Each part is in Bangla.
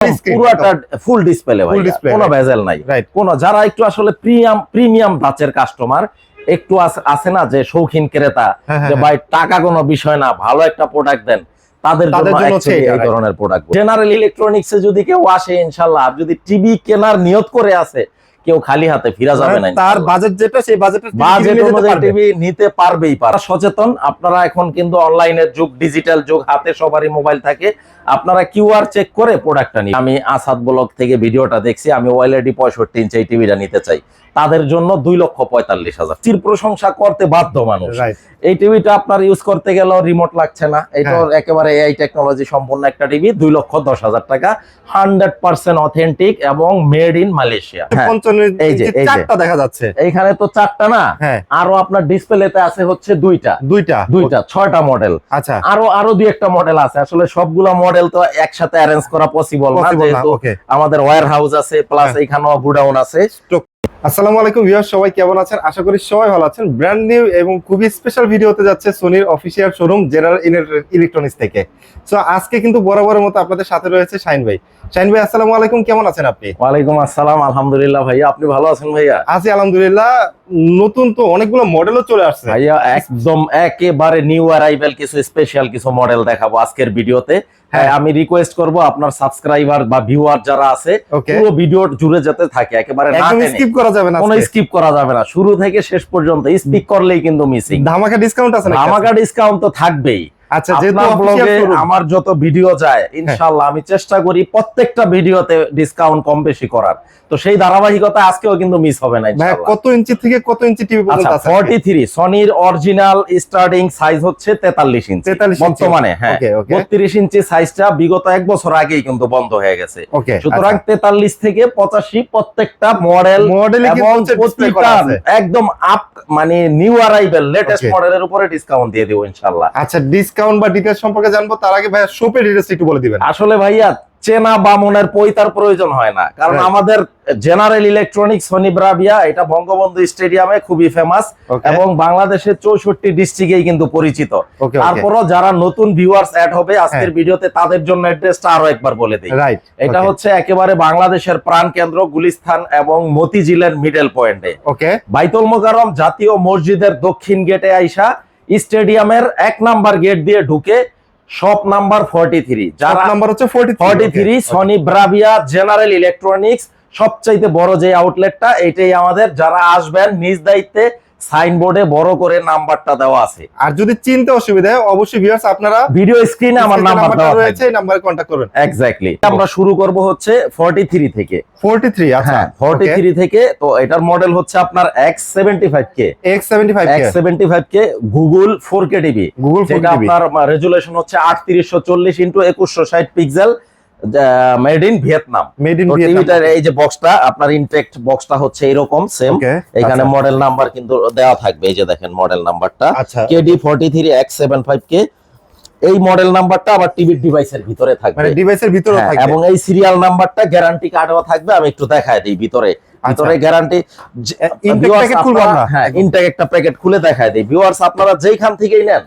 পুরোটা ফুল ডিসপ্লে ভাই, কোনো ভেজাল নাই। কোনো যারা একটু আসলে প্রিমিয়াম ধাঁচের কাস্টমার, একটু আছে না যে শৌখিন ক্রেতা, যে ভাই টাকা কোনো বিষয় না, ভালো একটা প্রোডাক্ট দেন, তাদের জন্য এই ধরনের প্রোডাক্ট। জেনারেল ইলেকট্রনিক্সে যদি কেউ আসে ইনশাআল্লাহ, আর যদি টিভি কেনার নিয়ত করে আছে, কেউ খালি হাতে ফিরা যাবে না। তার বাজেট যেটা, সেই বাজেট অনুযায়ী টিভি নিতে পারবেই। সচেতন আপনারা, এখন কিন্তু অনলাইনের যুগ, ডিজিটাল যুগ, হাতে সবারই মোবাইল থাকে। আপনারা কিউআর চেক করে প্রোডাক্টটা নিন। আমি আসাদ ব্লগ থেকে ভিডিওটা দেখছি, আমি অলরেডি 65 ইঞ্চি এই টিভিটা নিতে চাই, তাদের জন্য 2,45,000। চির প্রশংসা করতে বাধ্য মানুষ। এই টিভিটা আপনার ইউজ করতে গেলেও রিমোট লাগছে না, এটা একেবারে এআই টেকনোলজি সম্পূর্ণ একটা টিভি। 2,10,000 টাকা, 100% অথেন্টিক এবং মেড ইন মালয়েশিয়া। এই যে চারটা দেখা যাচ্ছে, এইখানে তো চারটা না, আরো আপনার ডিসপ্লেতে আছে হচ্ছে দুইটা 6টা মডেল। আচ্ছা, আরো দুই একটা মডেল আছে। আসলে সবগুলা মডেল তো একসাথে অ্যারেঞ্জ করা পসিবল না, যেহেতু আমাদের ওয়্যার হাউস আছে, প্লাস এখানেও গোডাউন আছে। আসসালামু আলাইকুম ভিউয়ার্স, সবাই কেমন আছেন? আশা করি সবাই ভালো আছেন। ব্র্যান্ড নিউ এবং খুবই স্পেশাল ভিডিওতে যাচ্ছে সোনির অফিসিয়াল শোরুম জেনারেল ইলেকট্রনিক্স থেকে। সো আজকে কিন্তু বরাবরের মতো আপনাদের সাথে রয়েছে শাহিন ভাই। শাহিন ভাই, আসসালামু আলাইকুম, কেমন আছেন আপনি? ওয়ালাইকুম আসসালাম, আলহামদুলিল্লাহ ভাইয়া, আপনি ভালো আছেন ভাইয়া? আছি আলহামদুলিল্লাহ। নতুন তো অনেকগুলো মডেলও চলে আসছে ভাইয়া, একদম একেবারে নিউ অ্যারাইভেল কিছু স্পেশাল কিছু মডেল দেখাবো আজকের ভিডিওতে। আমি রিকোয়েস্ট করব আপনার সাবস্ক্রাইবার বা ভিউয়ার যারা আছে, পুরো ভিডিও জুড়ে যেতে থাকে, একেবারে স্কিপ করা যাবে না, কোনো স্কিপ করা যাবে না, শুরু থেকে শেষ পর্যন্ত। স্কিপ করলেই কিন্তু মিসিং। ধামাকা ডিসকাউন্ট আছে, ধামাকা ডিসকাউন্ট তো থাকবেই। আচ্ছা, আমার যত ভিডিও যায় ইনশাআল্লাহ আমি চেষ্টা করি প্রত্যেকটা ভিডিওতে ডিসকাউন্ট কম বেশি করার, তো সেই ধারাবাহিকতা আজকেও কিন্তু মিস হবে না ইনশাআল্লাহ। কত ইঞ্চি থেকে কত ইঞ্চি টিভি পর্যন্ত আছে? 43 সনির অরিজিনাল স্টার্টিং সাইজ হচ্ছে 43 ইঞ্চি বর্তমানে। 32 ইঞ্চি সাইজটা বিগত এক বছর আগেই কিন্তু বন্ধ হয়ে গেছে। সুতরাং 43 থেকে 85 প্রত্যেকটা মডেল এবং একদম আপ, মানে নিউ অ্যারাইভেল লেটেস্ট মডেলের উপরে ডিসকাউন্ট দিয়ে দেব ইনশাআল্লাহ। আচ্ছা, ডিসকাউন্ট বা ডিটেইলস সম্পর্কে জানবো, তার আগে ভাইয়া শপের ডিটেইলস একটু বলে দিবেন। আসলে ভাইয়া, চেনা বা মনের পৈতার প্রয়োজন হয় না, কারণ আমাদের জেনারেল ইলেকট্রনিক্স সোনি ব্রাভিয়া, এটা বঙ্গবন্ধু স্টেডিয়ামে খুবই ফেমাস এবং বাংলাদেশের 64 ডিস্ট্রিক্টেই কিন্তু পরিচিত। তারপরও যারা নতুন ভিউয়ার্স অ্যাড হবে আজকের ভিডিওতে, তাদের জন্য অ্যাড্রেসটা আরো একবার বলে দিই। এটা হচ্ছে একেবারে বাংলাদেশের প্রাণ কেন্দ্র গুলিস্তান এবং মতিঝিলের মিডল পয়েন্টে, বাইতুল মোকাররম জাতীয় মসজিদের দক্ষিণ গেটে আইসা স্টেডিয়ামের 1 নাম্বার গেট দিয়ে ঢুকে শপ নাম্বার 43, যার নাম্বার হচ্ছে 43, সনি ব্রাভিয়া জেনারেল ইলেকট্রনিক্স সবচাইতে বড় যে আউটলেটটা, এটাই আমাদের। যারা আসবেন নিজ দায়িত্বে সাইনবোর্ডে বড় করে নাম্বারটা দেওয়া আছে। আর যদি চিনতে অসুবিধা হয় অবশ্যই ভিউয়ার্স আপনারা ভিডিও স্ক্রিনে আমার নাম্বার দেওয়া রয়েছে, এই নম্বরে কন্টাক্ট করবেন। এক্স্যাক্টলি। আমরা শুরু করব হচ্ছে 43 থেকে। 43, আচ্ছা 43 থেকে। তো এটার মডেল হচ্ছে আপনার X75K। X75K Google 4K TV, যেটা আপনার রেজুলেশন হচ্ছে 3840x2160 pixel, made in Vietnam. টিভিটার এই যে বক্সটা, আপনার ইনটেক্ট বক্সটা হচ্ছে এরকম সেম। এখানে মডেল নাম্বার কিন্তু দেওয়া থাকবে, এই যে দেখেন মডেল নাম্বারটা KD43X75K। এই মডেল নাম্বারটা আবার টিভির ডিভাইসের ভিতরে থাকবে, মানে ডিভাইসের ভিতরে থাকবে, এবং এই সিরিয়াল নাম্বারটা গ্যারান্টি কার্ডও থাকবে। আমি একটু দেখায় দিই ভিতরে গ্যারান্টি। ইনটেক একটা প্যাকেট খুলে দেখায় দিই ভিউয়ার্স, আপনারা যেখান থেকেই নেন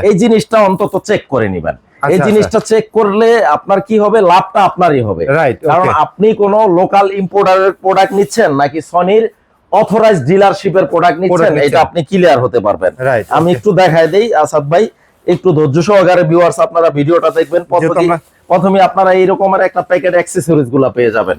এই জিনিসটা অন্তত চেক করে নিবেন। এই জিনিসটা চেক করলে আপনার কি হবে, লাভটা আপনারই হবে। কারণ আপনি কোন লোকাল ইম্পোর্টারের প্রোডাক্ট নিচ্ছেন নাকি সনির অথরাইজড ডিলারশিপের প্রোডাক্ট নিচ্ছেন, এটা আপনি ক্লিয়ার হতে পারবেন। আমি একটু দেখায় দেই আসাদ ভাই, একটু ধৈর্য সহকারে ভিউয়ার্স আপনারা ভিডিওটা দেখবেন। প্রথমে আপনারা এইরকমের একটা প্যাকেট অ্যাক্সেসরিজ গুলা পেয়ে যাবেন।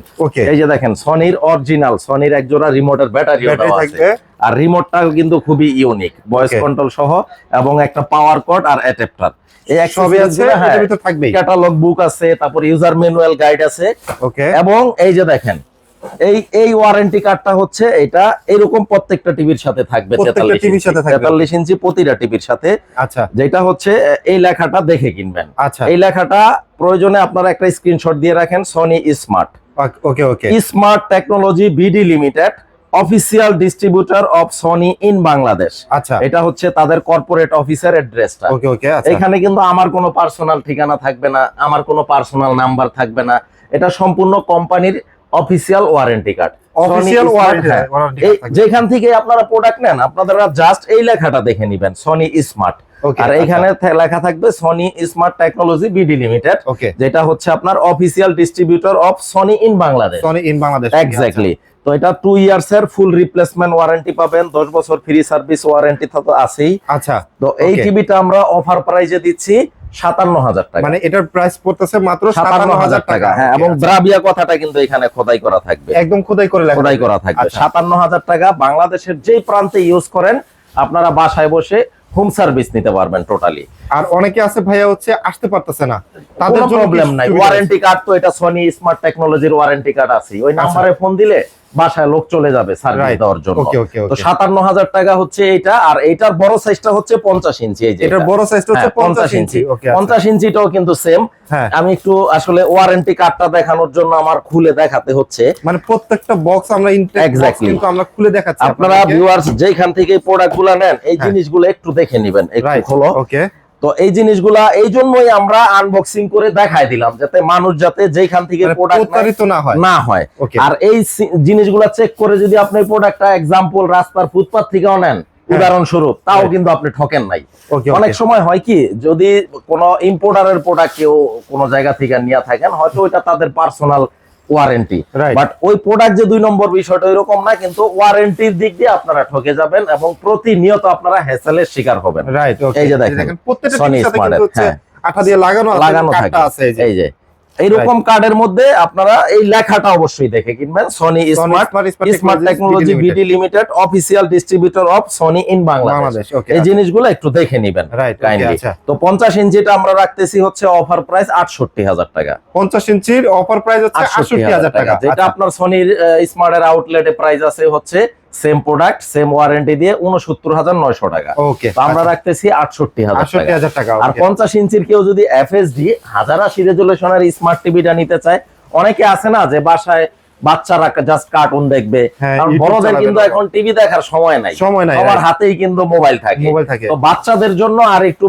এই যে দেখেন সনির অরিজিনাল, সনির এক জোড়া রিমোটের ব্যাটারি আছে, আর রিমোটটা কিন্তু খুবই ইউনিক, ভয়েস কন্ট্রোল সহ, এবং একটা পাওয়ার কর্ড আর অ্যাডাপ্টার। এই সবই আছে, এর ভিতর থাকবে ক্যাটালগ বুক আছে, তারপর ইউজার ম্যানুয়াল গাইড আছে। এবং এই যে দেখেন এই ওয়ারেন্টি কার্ডটা হচ্ছে এটা এরকম প্রত্যেকটা টিভির সাথে থাকবে, 43 ইঞ্চি প্রতিটা টিভির সাথে। আচ্ছা, যেটা হচ্ছে এই লেখাটা দেখে কিনবেন। আচ্ছা, এই লেখাটা প্রয়োজনে আপনারা একটা স্ক্রিনশট দিয়ে রাখেন, Sony smart. Smart technology BD limited, official distributor of Sony in Bangladesh. আচ্ছা, এটা হচ্ছে তাদের কর্পোরেট অফিসের অ্যাড্রেসটা। এখানে কিন্তু আমার কোনো পার্সোনাল ঠিকানা থাকবে না, আমার কোনো পার্সোনাল নাম্বার থাকবে না, এটা সম্পূর্ণ কোম্পানির official warranty card. Official warranty যেখান থেকে আপনারা প্রোডাক্ট নেন আপনারা জাস্ট এই লেখাটা দেখে নেবেন সনি স্মার্ট, আর এখানে লেখা থাকবে Sony smart technology BD limited, যেটা হচ্ছে আপনার official distributor of Sony in Bangladesh. Sony in Bangladesh, exactly. তো এটা 2 ইয়ার্স এর ফুল রিপ্লেসমেন্ট ওয়ারেন্টি পাবেন, 10 বছর ফ্রি সার্ভিস ওয়ারেন্টি তো আছেই। আচ্ছা, তো এই টিভিটা আমরা অফার প্রাইসে দিচ্ছি 57,000 টাকা। মানে এটার প্রাইস পড়তেছে মাত্র 57,000 টাকা। হ্যাঁ, এবং ব্রাভিয়া কথাটা কিন্তু এখানে খোদাই করা থাকবে, একদম খোদাই করা থাকবে। 57,000 টাকা। বাংলাদেশের যেই প্রান্তে ইউজ করেন আপনারা বাসায় বসে হোম সার্ভিস নিতে পারবেন টোটালি। আর অনেকে আছে ভাইয়া হচ্ছে আসতে পারতেছে না, তাদের কোনো প্রবলেম নাই, ওয়ারেন্টি কার্ড তো এটা সনি স্মার্ট টেকনোলজির ওয়ারেন্টি কার্ড আছে, ওই নাম্বারে ফোন দিলে বাসায় লোক চলে যাবে সার্ভিস দেওয়ার জন্য। তো 57,000 টাকা হচ্ছে এইটা, আর এইটার বড় সাইজটা হচ্ছে 50 ইঞ্চি। এই যে এটার বড় সাইজটা হচ্ছে 50 ইঞ্চি। 50 ইঞ্চিটাও কিন্তু সেম। আমি একটু আসলে ওয়ারেন্টি কার্ডটা দেখানোর জন্য আমার খুলে দেখাতে হচ্ছে, মানে প্রত্যেকটা বক্স আমরা কিন্তু আমরা খুলে দেখাচ্ছি। আপনারা ভিউয়ার্স যেখান থেকে প্রোডাক্টগুলো নেন এই জিনিসগুলো একটু দেখে নেবেন, একটু খোলো। ওকে। তো এই জিনিসগুলা এই জন্যই আমরা আনবক্সিং করে দেখাই দিলাম, যাতে মানুষ যাতে যেখান থেকে প্রোডাক্ট না হয়। আর এই জিনিসগুলা চেক করে যদি আপনি প্রোডাক্টটা এক্সাম্পল রাস্তার ফুটপাথ থেকেও নেন উদাহরণস্বরূপ, তাও কিন্তু আপনি ঠকেন নাই। অনেক সময় হয় কি, যদি কোনো ইম্পোর্টারের প্রোডাক্ট কেউ কোনো জায়গা থেকে নিয়ে থাকেন, হয়তো ওইটা তাদের পার্সোনাল ওয়ারেন্টি, বাট ওই প্রোডাক্ট যে 2 নম্বর বিষয়টা এরকম না, কিন্তু ওয়ারেন্টির দিক দিয়ে আপনারা ঠকে যাবেন এবং প্রতিনিয়ত আপনারা হ্যাসেলের শিকার হবেন। এই যে দেখেন প্রত্যেকটা টিভির সাথে কিন্তু হচ্ছে আঠা দিয়ে লাগানো আছে। এই যে এইরকম কার্ডের মধ্যে আপনারা এই লেখাটা অবশ্যই দেখে কিনবেন, Sony smart technology BD limited official distributor of Sony in Bangladesh. এই জিনিসগুলো একটু দেখে নেবেন কাইন্ডলি। তো 50 ইঞ্চিটা আমরা রাখতেছি হচ্ছে অফার প্রাইস 68,000 টাকা। 50 ইঞ্চির অফার প্রাইস হচ্ছে 68,000 টাকা, যেটা আপনার সনির স্মার্টের আউটলেটে প্রাইস আছে হচ্ছে সেম প্রোডাক্ট সেম ওয়ারেন্টি দিয়ে 69,900 টাকা। ওকে, তো আমরা রাখতেছি 68,000 টাকা। আর 50 ইঞ্চির কেউ যদি এফএসডি 1080 রেজুলেশনের স্মার্ট টিভিটা নিতে চায়, অনেকে আছে না যে বাসায় বাচ্চারা জাস্ট কার্টুন দেখবে, কারণ বড়দের কিন্তু এখন টিভি দেখার সময় নাই, সবার হাতেই কিন্তু মোবাইল থাকে। তো বাচ্চাদের জন্য আর একটু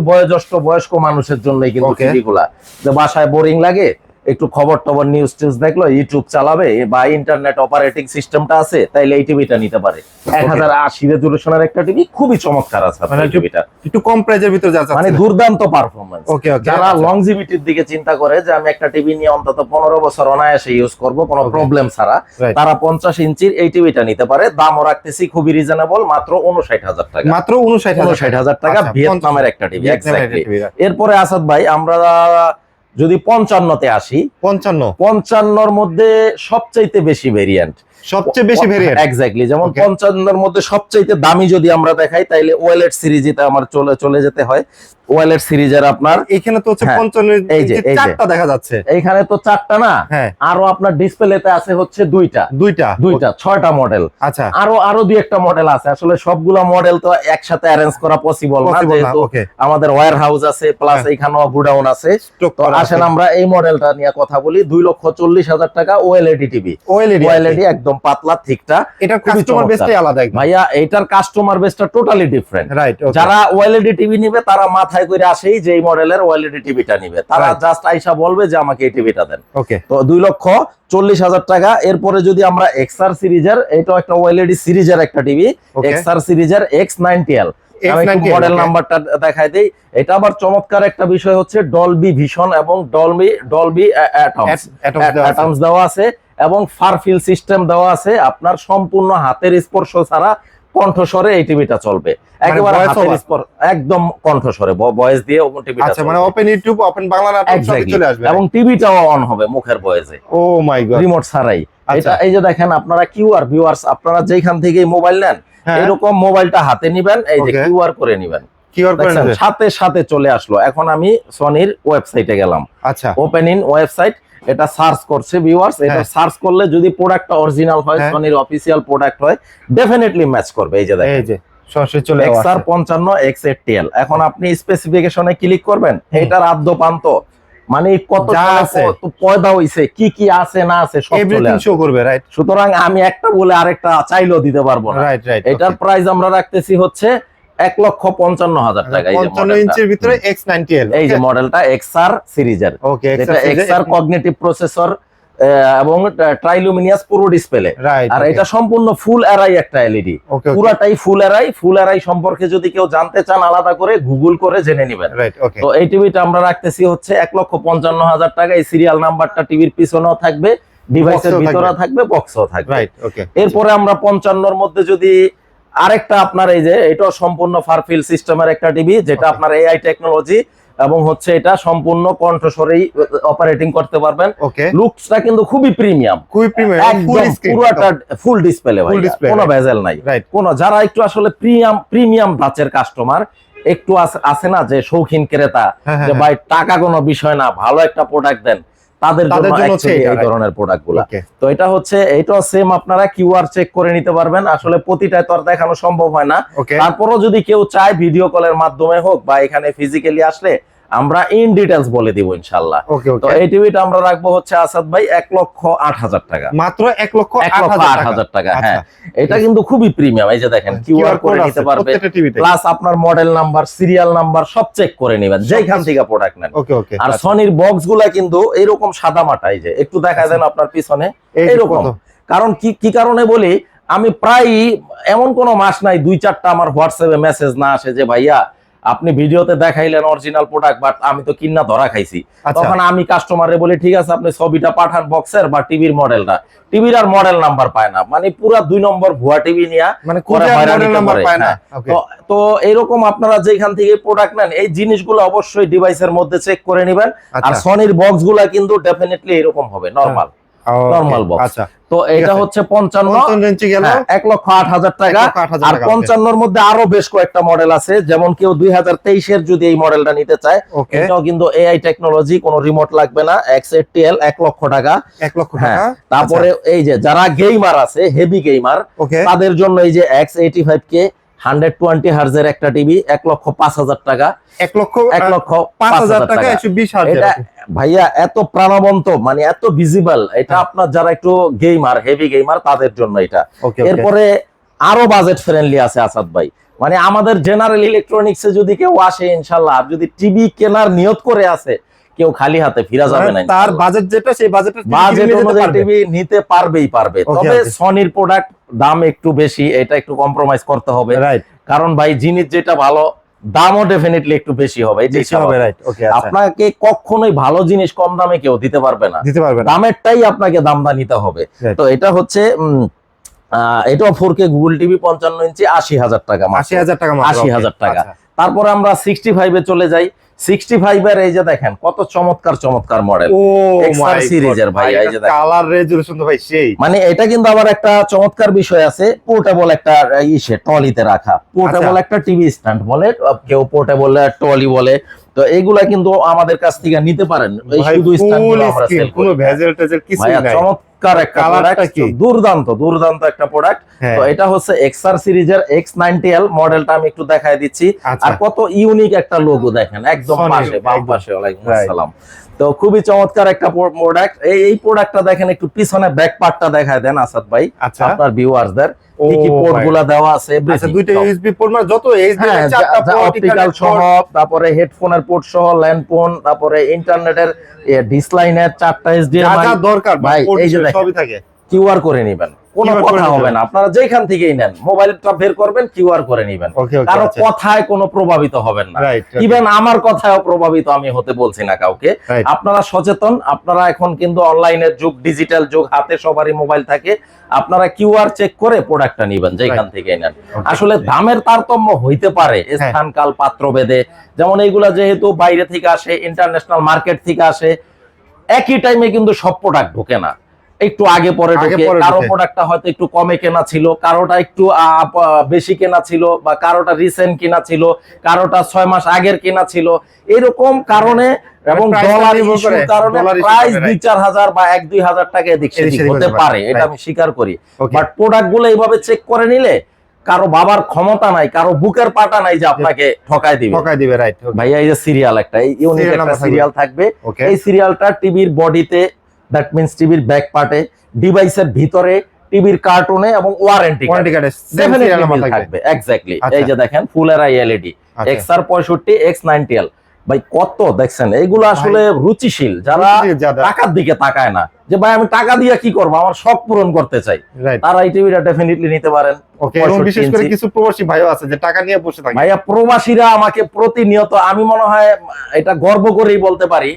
বয়স্ক মানুষের জন্যই কিন্তু টিভিগুলা, যে বাসায় বোরিং লাগে, একটু খবর টবর নিউজ টিউজ দেখলো, ইউটিউব চালাবে বা ইন্টারনেট অপারেটিং সিস্টেমটা আছে, তাইলে এই টিভিটা নিতে পারে। 1080 রেজুলেশনের একটা টিভি খুবই চমৎকার আছে, টিভিটা একটু কম প্রাইসের ভিতরে যাচ্ছে, মানে দুর্দান্ত পারফরম্যান্স। যারা লংজিভিটির দিকে চিন্তা করে যে আমি একটা টিভি নিয়ে অন্তত 15 বছর অনায়াসে ইউজ করব কোনো প্রবলেম ছাড়া, তারা 50 ইঞ্চির এই টিভিটা নিতে পারে। দামও রাখতেছি খুবই রিজনেবল, মাত্র 59,000 টাকা। মাত্র 59,000 টাকা, ভিয়েতনামের একটা টিভি। এরপরে আসাদ ভাই আমরা যদি 55-তে আসি, 55-র মধ্যে সবচাইতে বেশি ভেরিয়েন্ট, এক্স্যাক্টলি, যেমন 55-এর মধ্যে সবচাইতে দামি যদি আমরা দেখাই, তাইলে ওয়েলেট সিরিজে আমার চলে যেতে হয়। ওয়েলেট সিরিজের আপনার এখানে তো হচ্ছে 55 এই যে 4টা দেখা যাচ্ছে, এইখানে তো 4টা না, আরো আপনার ডিসপ্লেতে আছে হচ্ছে দুইটা 6টা মডেল। আচ্ছা, আরো দুই একটা মডেল আছে। আসলে সবগুলা মডেল তো একসাথে অ্যারেঞ্জ করা পসিবল না, যেহেতু আমাদের ওয়্যার হাউস আছে প্লাস এইখানেও গোডাউন আছে। তো আসেন আমরা এই মডেলটা নিয়ে কথা বলি। 2,40,000 টাকা ওএলইডি টিভি, ওএলইডি একদম পাতলা থিকটা। এটা কাস্টমার বেসটাই আলাদা ভাইয়া, এটার কাস্টমার বেসটা টোটালি ডিফারেন্ট। যারা ওএলইডি টিভি নিবে তারা মাথায় করে আসেই যে এই মডেলের ওএলইডি টিভিটা নিবে, তারা জাস্ট আইসা বলবে যে আমাকে এই টিভিটা দেন। তো 2,40,000 টাকা। এরপরে যদি আমরা এক্সআর সিরিজের, এটাও একটা ওএলইডি সিরিজের একটা টিভি, এক্সআর সিরিজের X90L, মডেল নাম্বারটা দেখাই দেই। এটা আবার চমৎকার একটা বিষয় হচ্ছে ডলবি ভিশন এবং ডলবি অ্যাটমস দেওয়া আছে এবং ফারফিল সিস্টেম দেওয়া আছে। আপনার সম্পূর্ণ হাতের স্পর্শ ছাড়া কণ্ঠস্বরে এই টিভিটা চলবে, একেবারে হাতের স্পর্শ, একদম কণ্ঠস্বরে ভয়েস দিয়ে টিভিটা। আচ্ছা, মানে ওপেন ইউটিউব, ওপেন বাংলা নাটক সব চলে আসবে এবং টিভিটাও অন হবে মুখের ভয়েসে। ও মাই গড, রিমোট ছাড়াই। এটা এই যে দেখেন আপনারা কিউআর, ভিউয়ার্স আপনারা যেখান থেকে মোবাইল নেন এরকম মোবাইলটা হাতে নিবেন, এই যে কিউআর করে নিবেন, সাথে সাথে চলে আসলো। এখন আমি সনির ওয়েবসাইটে গেলাম। আচ্ছা, ওপেন ইন ওয়েবসাইট, এটা সার্চ করছে ভিউয়ার্স। এটা সার্চ করলে যদি প্রোডাক্টটা অরিজিনাল হয়, সনির অফিসিয়াল প্রোডাক্ট হয়, ডেফিনেটলি ম্যাচ করবে। এই যে দেখেন, এই যে সরাসরি চলে আসছে XR55 X8TL। এখন আপনি স্পেসিফিকেশনে ক্লিক করবেন, এটার আদ্য পান্ত মানে কত পয়দা হইছে, কি কি আছে না আছে সব চলে আসবে, রাইট। সুতরাং আমি একটা বলে আরেকটা চাইলেও দিতে পারবো না। এটার প্রাইস আমরা রাখতেছি হচ্ছে 1,55,000 টাকা। 55 ইঞ্চির ভিতরে X90L, এই যে মডেলটা XR সিরিজের, এটা XR কগনিটিভ প্রসেসর এবং ট্রাইলুমিনিয়াস পুরো ডিসপ্লে, রাইট। আর এটা সম্পূর্ণ ফুল অ্যারাই একটা এলইডি, পুরাটাই ফুল অ্যারাই। ফুল অ্যারাই সম্পর্কে যদি কেউ জানতে চান আলাদা করে গুগল করে জেনে নেবেন। তো এই টিভিটা আমরা রাখতেছি হচ্ছে 1,55,000 টাকা। এই সিরিয়াল নাম্বারটা টিভির পিছনেও থাকবে, ডিভাইসের ভিতরে থাকবে, বক্সও থাকবে। এরপরে আমরা 55 মধ্যে যদি আরেকটা আপনার এই যে এটা সম্পূর্ণ ফারফিল সিস্টেমের একটা টিভি, যেটা আপনার এআই টেকনোলজি এবং হচ্ছে এটা সম্পূর্ণ কণ্ঠস্বরেই অপারেটিং করতে পারবেন। লুকসটা কিন্তু খুবই প্রিমিয়াম, একদম পুরোটা ফুল ডিসপ্লে ভাই, কোনো ভেজাল নাই। কোনো যারা একটু আসলে প্রিমিয়াম ধাঁচের কাস্টমার, একটু আছে না যে শৌখিন ক্রেতা, যে ভাই টাকা কোনো বিষয় না, ভালো একটা প্রোডাক্ট দেন, তাদের জন্য এই ধরনের প্রোডাক্টগুলো। তো এটা হচ্ছে এইটাও সেম, আপনারা কিউআর চেক করে নিতে পারবেন। আসলে প্রতিটাই তো আর দেখানো সম্ভব হয় না, তারপরও যদি কেউ চায় ভিডিও কলের মাধ্যমে হোক বা এখানে ফিজিক্যালি আসলে আমরা ইন ডিটেইলস বলে দিব ইনশাআল্লাহ। তো এই টিভিটা আমরা রাখবো হচ্ছে আসাদ ভাই 1,08,000 টাকা, মাত্র 1,08,000 টাকা। হ্যাঁ, এটা কিন্তু খুবই প্রিমিয়াম। এই যে দেখেন কিউআর করে নিতে পারবে, প্লাস আপনার মডেল নাম্বার, সিরিয়াল নাম্বার সব চেক করে নেবেন যেখান থেকে প্রোডাক্ট নেন। আর সনির বক্সগুলা কিন্তু এইরকম সাদা মাটা, এই যে একটু দেখা দেন আপনার পিছনে এইরকম। কারণ কি কারণে বলি, আমি প্রায় এমন কোন মাস নাই 2-4টা আমার হোয়াটসঅ্যাপে মেসেজ না আসে যে ভাইয়া আপনি ভিডিওতে দেখাইলেন অরিজিনাল প্রোডাক্ট, বাট আমি তো কিনা ধরা খাইছি। তখন আমি কাস্টমারে বলি ঠিক আছে আপনি ছবিটা পাঠান বক্সের বা টিভির মডেলটা, টিভির আর মডেল নাম্বার পায় না, মানে পুরো 2 নম্বর ভুয়া টিভি নিয়ে তো এরকম আপনারা যেখান থেকে প্রোডাক্ট নেন এই জিনিসগুলো অবশ্যই ডিভাইসের মধ্যে চেক করে নেবেন। আর সনির বক্সগুলো কিন্তু ডেফিনেটলি এরকম হবে, নরমাল বক্স। তো এটা হচ্ছে 55 ইঞ্চি গেল 1,08,000 টাকা। আর 55 মধ্যে আরো বেশ কয়েকটা মডেল আছে, যেমন কেউ 2023 এর যদি এই মডেলটা নিতে চায়, এটাও কিন্তু এআই টেকনোলজি, কোনো রিমোট লাগবে না, X80L 1 লক্ষ টাকা। তারপরে এই যে যারা গেমার আছে, হেভি গেমার, তাদের জন্য এই যে X85K 120 হার্জের একটা টিভি 1,05,000 টাকা। 1,05,000 টাকা 120 হার্জ। ভাইয়া এত প্রাণবন্ত, মানে এত ভিজিবল, এটা আপনার যারা একটু গেমার, হেভি গেমার, তাদের জন্য এটা। এরপরে আরো বাজেট ফ্রেন্ডলি আছে আসাদ ভাই, মানে আমাদের জেনারেল ইলেকট্রনিক্সে যদি কেউ আসে ইনশাআল্লাহ, আর যদি টিভি কেনার নিয়ত করে আসে, কেউ খালি হাতে ফিরা যাবে না, তার বাজেট যেটা সেই বাজেট অনুযায়ী টিভি নিতে পারবে। তবে সনির প্রোডাক্ট দাম একটু বেশি, এটা একটু কম্প্রোমাইজ করতে হবে, কারণ ভাই জিনিস যেটা ভালো দামও ডেফিনেটলি একটু বেশি হবে। আপনাকে কখনোই ভালো জিনিস কম দামে কেউ দিতে পারবে না, দামেরটাই আপনাকে দামটা নিতে হবে। তো এটা হচ্ছে এটাও 4K গুগল টিভি 55 ইঞ্চি 80,000 টাকা, 80,000 টাকা। তারপরে আমরা 65 এ চলে যাই। 65 এর এই যে দেখেন কত চমৎকার মডেল, এক্সআর সিরিজের ভাই, এই যে কালার রেজোলিউশন তো ভাই সেই, মানে এটা কিন্তু আবার একটা চমৎকার বিষয় আছে, পোর্টেবল একটা ট্রলিতে রাখা, পোর্টেবল একটা টিভি স্ট্যান্ড বলে, কেউ পোর্টেবল ট্রলি বলে। তো এইগুলা কিন্তু আমাদের কাছ থেকে নিতে পারেন, এই শুধু স্ট্যান্ডগুলো আমরা সেল করি, কোনো ভেজাল টেজাল কিছু নাই। চমৎকার একটা প্রোডাক্ট, দুর্দান্ত একটা প্রোডাক্ট। তো এটা হচ্ছে এক্সআর সিরিজের X90L মডেলটা, আমি একটু দেখায় দিচ্ছি। আর কত ইউনিক একটা লোগো দেখেন একদম পাশে, বাম পাশে। ওয়ালাইকুম আসসালাম। তো খুবই চমৎকার একটা প্রোডাক্ট। এই প্রোডাক্টটা দেখেন, একটু পিছনে ব্যাক পার্টটা দেখায় দেন আসাদ ভাই আপনার ভিউয়ারদের, কি কি পোর্টগুলো দেওয়া আছে। দুইটা ইউএসবি পোর্ট, মানে যত এইচডিএমআই চারটা পোর্ট, অপটিক্যাল সহ, তারপরে হেডফোনের পোর্ট সহ, ল্যান্ড ফোন, তারপরে ইন্টারনেটের ডিশ লাইনের 4টা এইচডিএমআই, যা দরকার ভাই এই যে সবই থাকে। কিউআর করে নেবেন, কোনো কথা হবে না, আপনারা যেখান থেকেই নেন মোবাইলটা বের করবেন, কিউআর করে নেবেন, কারো কথায় কোনো প্রভাবিত হবেন না। ইভেন আমার কথায়ও প্রভাবিত আমি হতে বলছি না কাউকে। আপনারা সচেতন, আপনারা এখন কিন্তু অনলাইনের যুগ, ডিজিটাল যুগ, হাতে সবারই মোবাইল থাকে, আপনারা কিউআর চেক করে প্রোডাক্টটা নেবেন যেখান থেকে নেন। আসলে দামের তারতম্য হইতে পারে স্থান কাল পাত্র ভেদে, যেমন এইগুলা যেহেতু বাইরে থেকে আসে, ইন্টারন্যাশনাল মার্কেট থেকে আসে, একই টাইমে কিন্তু সব প্রোডাক্ট ঢোকে না, একটু আগে পরে ঢোকে। কারো প্রোডাক্টটা হয়তো একটু কমে কেনা ছিল, কারোটা একটু বেশি কেনা ছিল, বা কারোটা রিসেন্ট কেনা ছিল, কারোটা 6 মাস আগের কেনা ছিল, এরকম কারণে এবং ডলার ইস্যুর কারণে প্রাইস 2-4 হাজার বা 1-2 হাজার টাকা এদিক সেদিক হতে পারে, এটা আমি স্বীকার করি। বাট প্রোডাক্টগুলো এইভাবে চেক করে নিলে কারো বাবার ক্ষমতা নাই, কারো বুকের পাটা নাই যে আপনাকে ঠকায় দিবে। রাইট ভাইয়া, এই যে সিরিয়াল একটা, এই ইউনিক একটা সিরিয়াল থাকবে। এই সিরিয়ালটা টিভির বডিতে, দ্যাট মিন্স টিভির ব্যাক পার্টে, ডিভাইসের ভিতরে, টিভির কার্টুনে এবং ওয়ারেন্টি কার্ডে থাকবে। এক্স্যাক্টলি এই যে দেখেন ফুল এলইডি XR65 X90L ভাই কত দেখছেন, এইগুলো আসলে রুচিশীল, যারা টাকার দিকে তাকায় না যে ভাই আমি টাকা দিয়ে কি করবো, আমার শখ পূরণ করতে চাই, তারা এই টিভিটা ডেফিনেটলি নিতে পারেন। বিশেষ করে কিছু প্রবাসী ভাইও আছে যে টাকা নিয়ে বসে থাকে। ভাইয়া প্রবাসীরা আমাকে প্রতিনিয়ত, আমি মনে হয় এটা গর্ব করেই বলতে পারি,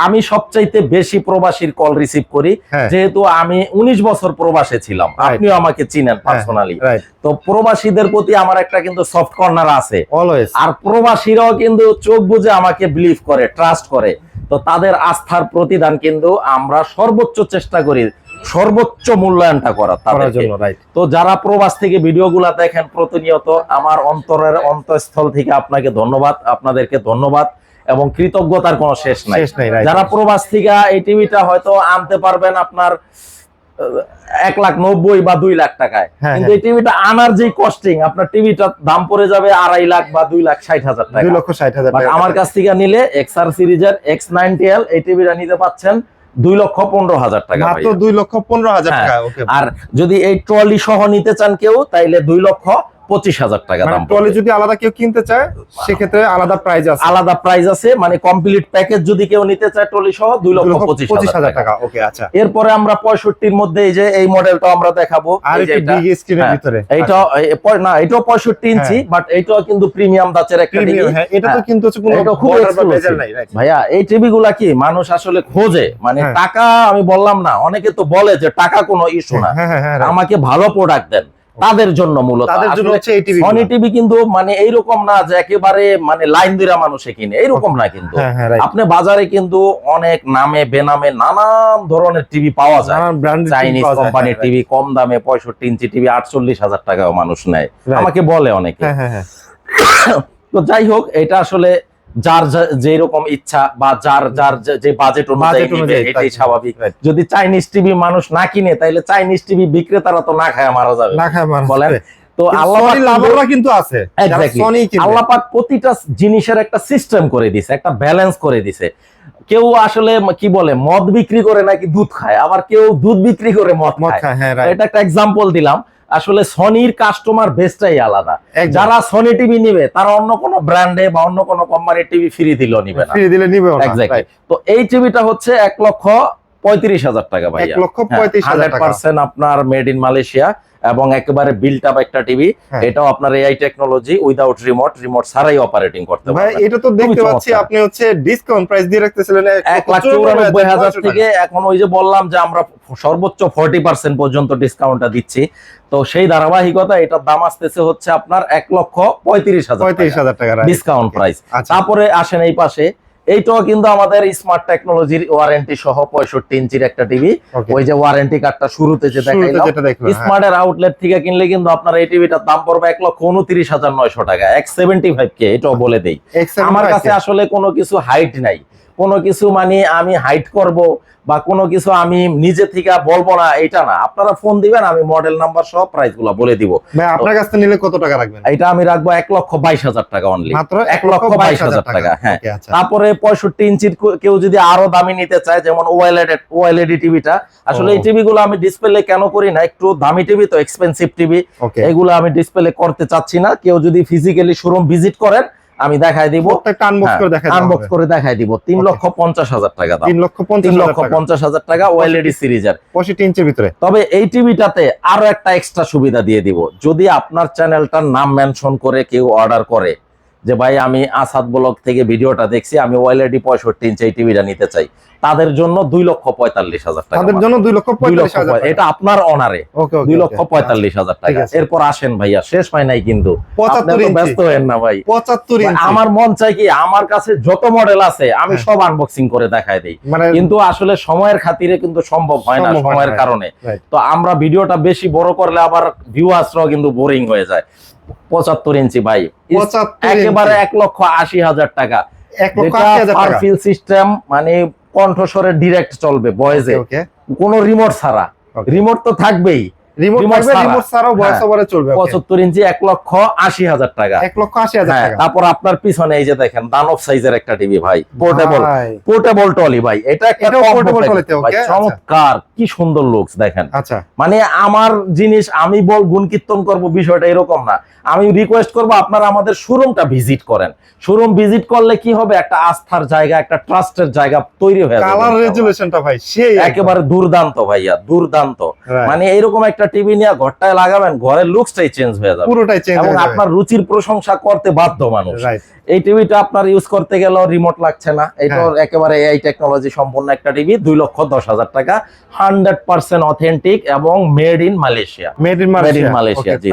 আমি সবচাইতে বেশি প্রবাসীর কল রিসিভ করি, যেহেতু আমি 19 বছর প্রবাসে ছিলাম, আপনিও আমাকে চিনেন পার্সোনালি। তো প্রবাসীদের প্রতি আমার একটা কিন্তু সফট কর্নার আছে অলওয়েজ, আর প্রবাসীরাও কিন্তু চোখ বুজে আমাকে বিলিভ করে, ট্রাস্ট করে। তো তাদের আস্থার প্রতিদান কিন্তু আমরা সর্বোচ্চ চেষ্টা করি, সর্বোচ্চ মূল্যায়নটা করার তাদের জন্য। তো যারা প্রবাস থেকে ভিডিওগুলো দেখেন প্রতিনিয়ত, আমার অন্তরের অন্তঃস্থল থেকে আপনাকে ধন্যবাদ, আপনাদেরকে ধন্যবাদ এবং কৃতজ্ঞতার কোনো শেষ নাই। যারা প্রবাস থেকে এই টিভিটা হয়তো আনতে পারবেন আপনার 1,90,000 বা 2 লাখ টাকায়, কিন্তু এই টিভিটা আনার যে কস্টিং, আপনার টিভিটার দাম পড়ে যাবে 2.5 লাখ বা 2,60,000 টাকা। 2,60,000 টাকা। আমার কাছ থেকে নিলে XR সিরিজের X90L এই টিভিটা নিতে পাচ্ছেন 2,15,000 টাকা, মাত্র 2,15,000 টাকা। আর যদি এই ট্রলি সহ নিতে চান কেউ, তাইলে 2,25,000 টাকা দাম। ট্রলি যদি আলাদা কেউ কিনতে চায় সেক্ষেত্রে আলাদা প্রাইস আছে, আলাদা প্রাইস আছে, মানে কমপ্লিট প্যাকেজ যদি কেউ নিতে চায় ট্রলি সহ 2,25,000 টাকা। ওকে, আচ্ছা। এরপরে আমরা 65 এর মধ্যে এই যে এই মডেলটা আমরা দেখাবো, আর একটু বিগ স্ক্রিনের ভিতরে। এইটা না, এটাও 65 ইঞ্চি, বাট এইটাও কিন্তু প্রিমিয়াম দাচের একটা টিভি। হ্যাঁ, এটা তো কিন্তু কোনো বর্ডার বা বেজেল নাই। ভাইয়া এই টিভিগুলা কি মানুষ আসলে খোঁজে, মানে টাকা, আমি বললাম না, অনেকে তো বলে যে টাকা কোনো ইস্যু না, আমাকে ভালো প্রোডাক্ট দেন, তাদের জন্য মূলত। সনি টিভি কিন্তু মানে এইরকম না যে একেবারে মানে লাইন দিরা মানুষে কিনে, এইরকম না কিন্তু। আপনি বাজারে কিন্তু অনেক নামে বেনামে নানান ধরনের টিভি পাওয়া যায়, চাইনিজ কোম্পানির টিভি কম দামে 65 ইঞ্চি টিভি 48,000 টাকাও মানুষ নেয়, আমাকে বলে অনেকে। তো যাই হোক, এটা আসলে যার যেরকম ইচ্ছা বা যার যার যে বাজেট অনুযায়ী এটাই স্বাভাবিক। যদি চাইনিজ টিভি মানুষ না কিনে, তাইলে চাইনিজ টিভি বিক্রেতারা তো না খায় মারা যাবে, বলেন। তো আল্লাহ কিন্তু আছে, আল্লাহ পাক প্রতিটা জিনিসের একটা সিস্টেম করে দিছে, একটা ব্যালেন্স করে দিছে। কেউ আসলে কি বলে, মদ বিক্রি করে নাকি দুধ খায়, আবার কেউ দুধ বিক্রি করে মদ খায়। এটা একটা এক্সাম্পল দিলাম। আসলে সনির কাস্টমার বেসটাই আলাদা। যারা সনি টিভি নিবে, তারা অন্য কোনো ব্র্যান্ডে বা অন্য কোনো কোম্পানির টিভি ফ্রি দিলেও নিবে না, ফ্রি দিলে নিবে না। এক্স্যাক্টলি। তো এই টিভিটা হচ্ছে 1,35,000 টাকা ভাই, 1,35,000 টাকা। 100% আপনার মেড ইন মালয়েশিয়া এবং একেবারে বিল্ট আপ একটা টিভি। এটাও আপনার এআই টেকনোলজি, উইদাউট রিমোট ছাড়াই অপারেটিং করতে পারবেন। ভাই এটা তো দেখতে পাচ্ছি আপনি হচ্ছে ডিসকাউন্ট প্রাইস দিয়ে রাখতেছিলেন 1,94,000 থেকে, এখন ওই যে বললাম যে আমরা সর্বোচ্চ 40% পর্যন্ত ডিসকাউন্টটা দিচ্ছি। তো সেই ধারাবাহিকতা এটার দাম আসতেছে হচ্ছে আপনার 1,35,000 টাকা ডিসকাউন্ট প্রাইস। তারপরে আসেন এই পাশে, এইটাও কিন্তু আমাদের স্মার্ট টেকনোলজির ওয়ারেন্টি সহ 65 ইঞ্চির একটা টিভি। ওই যে ওয়ারেন্টি কার্ডটা শুরুতে যে দেখাইলাম, স্মার্টের আউটলেট থেকে কিনলে কিন্তু আপনার এই টিভিটার দাম পড়বে 1,29,900 টাকা, X75K। এটাও বলে দেই, আমার কাছে আসলে কোনো কিছু হাইট নাই, কোনো কিছু মানে আমি হাইট করব বা কোনো কিছু আমি নিজে থেকে বলবো না, এটা না। আপনারা ফোন দিবেন, আমি মডেল নাম্বার সহ প্রাইস গুলো বলে দিব। আপনার কাছ থেকে নিলে কত টাকা রাখবেন? এটা আমি রাখবো 1,22,000 টাকা অনলি, মাত্র 1,22,000 টাকা। হ্যাঁ, তারপরে 65 ইঞ্চির কেউ যদি আরো দামি নিতে চায়, যেমন ওএলইডি টিভিটা, আসলে এই টিভি গুলো আমি ডিসপ্লে কেন করি না, একটু দামি টিভি তো, এক্সপেন্সিভ টিভি, এগুলো আমি ডিসপ্লে করতে চাচ্ছি না। কেউ যদি ফিজিক্যালি শোরুম ভিজিট করেন, আমি দেখাই দিব, আনবক্স করে দেখাই দিব। 3,50,000 টাকা দাম, 3,50,000 টাকা ওএলইডি সিরিজের 65 ইঞ্চির ভিতরে। তবে এই টিভিটাতে আরো একটা এক্সট্রা সুবিধা দিয়ে দিব, যদি আপনার চ্যানেলটার নাম মেনশন করে কেউ অর্ডার করে যে ভাই আমি আসাদ ব্লগ থেকে ভিডিওটা দেখছি, আমি ওএলইডি 65 ইঞ্চি এই টিভিটা নিতে চাই, তাদের জন্য 2,45,000 টাকা। তাদের জন্য 2,45,000 এটা আপনার অনারে 2,45,000 টাকা। এরপর আসেন ভাইয়া, শেষ হয় নাই কিন্তু, ব্যস্ত হয়েন না ভাই। 75 ইঞ্চি আমার মন চাই কি, আমার কাছে যত মডেল আছে আমি সব আনবক্সিং করে দেখাই দেই, কিন্তু আসলে সময়ের খাতিরে কিন্তু সম্ভব হয় না, সময়ের কারণে। তো আমরা ভিডিওটা বেশি বড় করলে আবার ভিউয়ার্সরাও কিন্তু বোরিং হয়ে যায়। 75 ইঞ্চি ভাই, একেবারে 1,80,000 টাকা। পারফিল সিস্টেম, মানে কণ্ঠস্বরে ডিরেক্ট চলবে, ভয়েসে, কোনো রিমোট ছাড়া। রিমোট তো থাকবেই, রিমোট থাকবে, রিমোট ছাড়াও ভয়েস ওভারে চলবে। 75 ইঞ্চি 1,80,000 টাকা। 1,80,000 টাকা। তারপর আপনার পিছনে এই যে দেখেন দানব সাইজের একটা টিভি ভাই, পোর্টেবল টলি ভাই, এটা একটা পোর্টেবল টলিতে। ওকে, চমৎকার, কি সুন্দর লুকস দেখেন। আচ্ছা, মানে আমার জিনিস আমি গুণ কীর্তন করব, বিষয়টা এরকম না। আমি রিকোয়েস্ট করব আপনারা আমাদের শোরুমটা ভিজিট করেন। শোরুম ভিজিট করলে কি হবে, একটা আস্থার জায়গা, একটা ট্রাস্টের জায়গা তৈরি হয়ে যাবে। কালার রেজুলেশনটা ভাই সেই একেবারে দুর্দান্ত ভাইয়া, দুর্দান্ত। মানে এরকম একটা টিভি নিয়ে ঘরটায় লাগাবেন, ঘরের লুকসটাই চেঞ্জ হয়ে যাবে, পুরোটাই চেঞ্জ এবং আপনার রুচির প্রশংসা করতে বাধ্য মানুষ। এই টিভিটা আপনার ইউজ করতে গেলেও রিমোট লাগছে না, এটা একেবারে এআই টেকনোলজি সম্পন্ন একটা টিভি। 2,10,000 টাকা, 100% অথেন্টিক এবং made in Malaysia. Made in Malaysia, জি,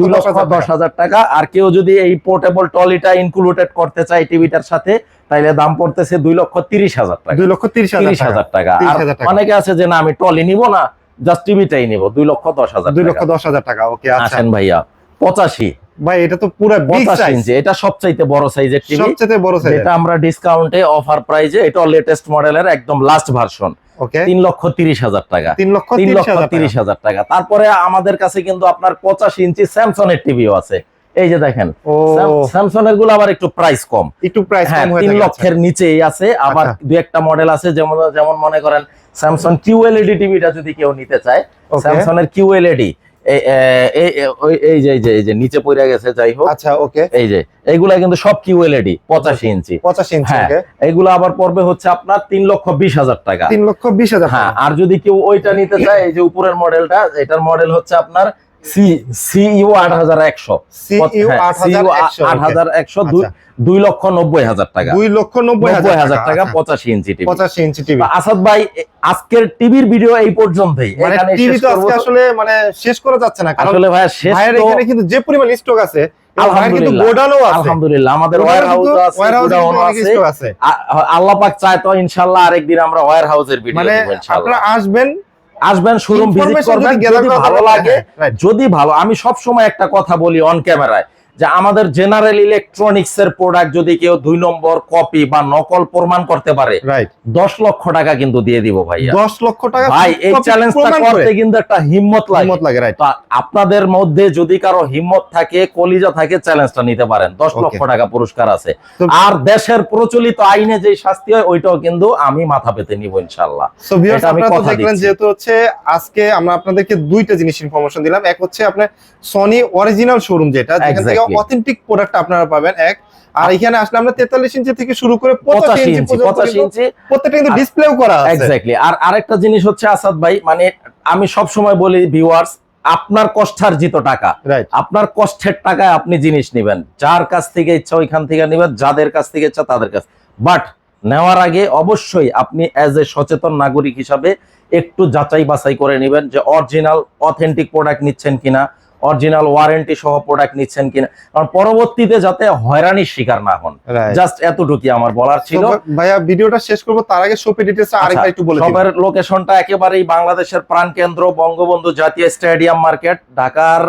2,10,000 টাকা। আর কেউ যদি এই পোর্টেবল টলিটা ইনক্লুডেড করতে চায় টিভিটার সাথে, তাইলে দাম পড়তেছে 2,30,000 টাকা। 2,30,000 টাকা। আর অনেকে আছে যে না আমি টলি নিব না, জাস্ট টিভিটাই নিব, 2,10,000 2,10,000 টাকা। ওকে, আসেন ভাইয়া 85 ভাই, এটা তো পুরো বিগ সাইজ। এটা সবচাইতে বড় সাইজের টিভি, সবচেয়ে বড় সাইজ। এটা আমরা ডিসকাউন্টে অফার প্রাইজে, এটা লেটেস্ট মডেলের একদম লাস্ট ভার্সন। ওকে, 3,30,000 টাকা। 3,30,000 টাকা। তারপরে আমাদের কাছে কিন্তু আপনার 85 ইঞ্চি স্যামসাং এর টিভিও আছে। এই যে দেখেন, স্যামসাং এর গুলো আবার একটু প্রাইস কম, একটু প্রাইস কম হয়ে 3 লক্ষের নিচেই আছে। আবার দুই একটা মডেল আছে, যেমন মনে করেন স্যামসাং QLED টিভিটা যদি কেউ নিতে চায়, স্যামসাং এর QLED এই যে নিচে পড়ে গেছে, যাই হোক। আচ্ছা, ওকে, এই যে এইগুলা কিন্তু সব QLED 85 ইঞ্চি। এইগুলো আবার পড়বে হচ্ছে আপনার 3,20,000 টাকা। 3,20,000। হ্যাঁ, আর যদি কেউ ওইটা নিতে চায়, এই যে উপরের মডেলটা, এটার মডেল হচ্ছে আপনার CU 8100। 2,90,000 টাকা। 2,90,000 টাকা 85 inch TV. 85 inch TV. Asad ভাই, আজকের টিভির ভিডিও এই পর্যন্তই। এখানে টিভি তো আজকে আসলে মানে শেষ করা যাচ্ছে না, কারণ আসলে ভাই শেষ তো, এখানে কিন্তু যে পরিমাণ স্টক আছে, আলহামদুলিল্লাহ আমাদের ওয়্যারহাউসও আছে। আল্লাহ পাক চায় তো ইনশাআল্লাহ আরেকদিন আমরা ওয়্যারহাউসের ভিডিও দেব ইনশাআল্লাহ। আপনারা আসবেন শোরুম ভিজিট করবেন, যদি ভালো লাগে, যদি ভালো। আমি সব সময় একটা কথা বলি অন ক্যামেরায়, যে আমাদের জেনারেল ইলেকট্রনিক্স এর প্রোডাক্ট যদি কেউ 2 নম্বর কপি বা নকল প্রমাণ করতে পারে, 10 লক্ষ টাকা কিন্তু দিয়ে দিব ভাই। 10 লক্ষ টাকা ভাই, এই চ্যালেঞ্জটা করতে কিন্তু একটা হিম্মত লাগে। তো আপনাদের মধ্যে যদি কারো হিম্মত থাকে, কলিজা থাকে, চ্যালেঞ্জটা নিতে পারেন। 10 লক্ষ টাকা পুরস্কার আছে। আর দেশের প্রচলিত আইনে যে শাস্তি হয়, ওইটাও কিন্তু আমি মাথা পেতে নিব ইনশাআল্লাহ। সো ভিউয়ার্স, আপনারা তো দেখলেন, যেহেতু হচ্ছে আজকে আমরা আপনাদেরকে দুইটা জিনিস ইনফরমেশন দিলাম। এক হচ্ছে আপনার সনি অরিজিনাল শোরুম, যেটা যেখান থেকে অথেন্টিক প্রোডাক্ট আপনারা পাবেন, এক। আর এখানে আসলে আমরা 43 ইঞ্চি থেকে শুরু করে 85 ইঞ্চি পর্যন্ত প্রত্যেকটা কিন্তু ডিসপ্লেও করা আছে। এক্স্যাক্টলি। আর আরেকটা জিনিস হচ্ছে আসাদ ভাই, মানে আমি সব সময় বলি ভিউয়ার্স, আপনার কষ্টার্জিত টাকা, আপনার কষ্টের টাকায় আপনি জিনিস নেবেন। যার কাছ থেকে ইচ্ছা ওইখান থেকে নেবেন, যাদের কাছ থেকে ইচ্ছা তাদের কাছ। বাট নেওয়ার আগে অবশ্যই আপনি অ্যাজ এ সচেতন নাগরিক হিসাবে একটু যাচাই বাছাই করে নেবেন, যে অরিজিনাল অথেন্টিক প্রোডাক্ট নিচ্ছেন কিনা, অরিজিনাল ওয়ারেন্টি সহ প্রোডাক্ট নিচ্ছেন কিনা, কারণ পরবর্তীতে যাতে হয়রানির শিকার না হন। জাস্ট এতটুকুই আমার বলার ছিল। ভাইয়া, ভিডিওটা শেষ করব, তার আগে শপের ডিটেইলস আরেকবার একটু বলে দিন। শপের লোকেশনটা একেবারেই বাংলাদেশের প্রাণকেন্দ্র, বঙ্গবন্ধু জাতীয় স্টেডিয়াম মার্কেট, ঢাকার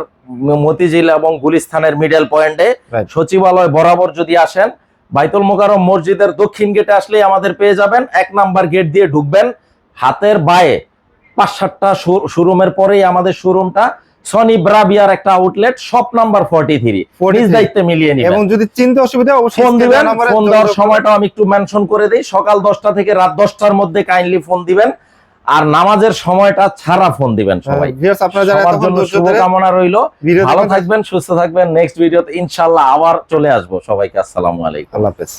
মতিঝিল এবং গুলিস্তানের মিডল পয়েন্টে। সচিবালয় বরাবর যদি আসেন, বাইতুল মোকাররম মসজিদের দক্ষিণ গেটে আসলেই আমাদের পেয়ে যাবেন। 1 নাম্বার গেট দিয়ে ঢুকবেন, হাতের বায়ে 5-7টা শোরুমের পরেই আমাদের শোরুমটা। সনি ব্রাভিয়ার একটা আউটলেট, শপ নাম্বার 43। নিজ দায়িত্বে মিলিয়ে নিবেন। এবং যদি চিনতে অসুবিধা অবশ্যই ফোন দিবেন। ফোন দেওয়ার সময়টা আমি একটু মেনশন করে দেই, সকাল 10টা থেকে রাত 10টার মধ্যে কাইন্ডলি ফোন দিবেন। আর নামাজের সময়টা ছাড়া ফোন দিবেন সবাই। আপনারা যারা এতক্ষণ শুভকামনা রইল, ভালো থাকবেন, সুস্থ থাকবেন। নেক্সট ভিডিওতে ইনশাআল্লাহ আবার চলে আসবো। সবাইকে আসসালামু আলাইকুম, আল্লাহ হাফেজ।